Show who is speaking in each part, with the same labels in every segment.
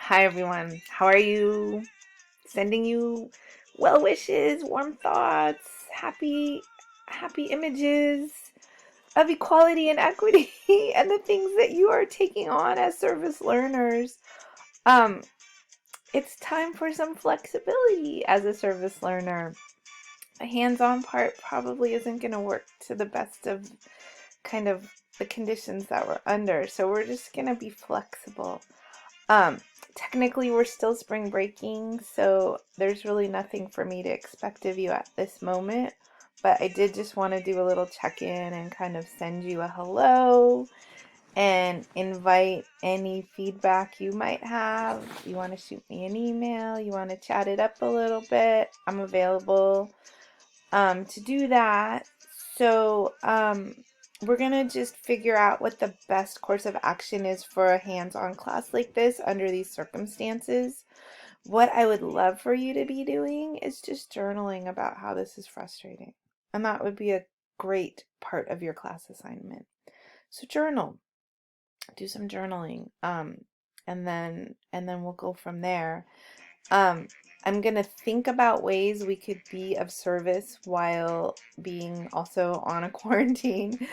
Speaker 1: Hi everyone. How are you? Sending you well wishes, warm thoughts, happy images of equality and equity and the things that you are taking on as service learners. Um it's time for some flexibility as a service learner. A hands-on part probably isn't going to work to the best of kind of the conditions that we're under. So we're just going to be flexible. Um, Technically, we're still spring breaking, so there's really nothing for me to expect of you at this moment. But I did just want to do a little check-in and kind of send you a hello and invite any feedback you might have. You want to shoot me an email, you want to chat it up a little bit, I'm available to do that. So we're gonna just figure out what the best course of action is for a hands-on class like this under these circumstances. What I would love for you to be doing is just journaling about how this is frustrating. And that would be a great part of your class assignment. So journal, do some journaling. And then we'll go from there. Um, I'm gonna think about ways we could be of service while being also on a quarantine,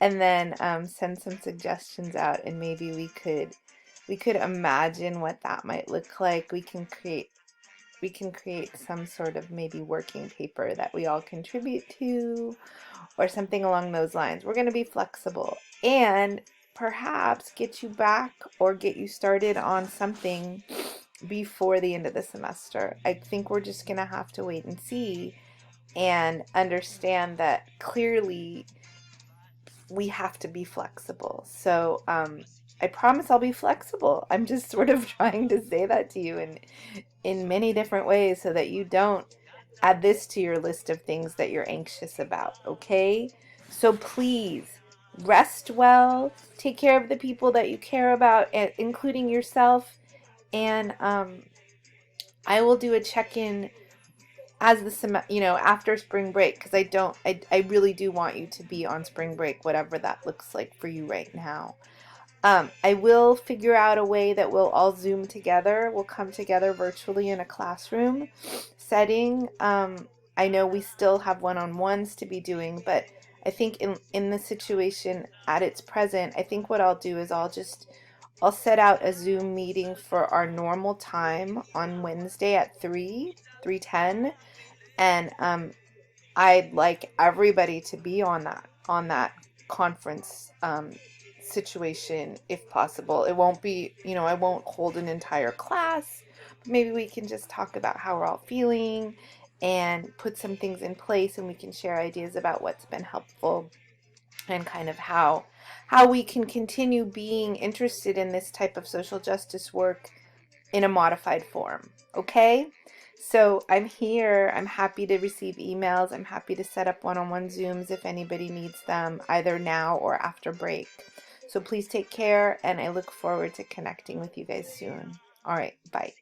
Speaker 1: and then send some suggestions out, and maybe we could imagine what that might look like. We can create some sort of maybe working paper that we all contribute to, or something along those lines. We're gonna be flexible and perhaps get you back or get you started on something before the end of the semester. I think we're just going to have to wait and see and understand that clearly we have to be flexible. So I promise I'll be flexible. I'm just sort of trying to say that to you in many different ways so that you don't add this to your list of things that you're anxious about, okay? So please rest well, take care of the people that you care about, including yourself, and I will do a check-in as after spring break, because I really do want you to be on spring break, whatever that looks like for you right now. I will figure out a way that we'll all Zoom together. We'll come together virtually in a classroom setting. I know we still have one-on-ones to be doing, but I think in the situation at its present, I think what I'll do is I'll set out a Zoom meeting for our normal time on Wednesday at 3:10, and I'd like everybody to be on that conference situation if possible. It won't be, I won't hold an entire class, but maybe we can just talk about how we're all feeling and put some things in place, and we can share ideas about what's been helpful and kind of how we can continue being interested in this type of social justice work in a modified form. Okay? So I'm here. I'm happy to receive emails. I'm happy to set up one-on-one Zooms if anybody needs them, either now or after break. So please take care, and I look forward to connecting with you guys soon. All right, bye.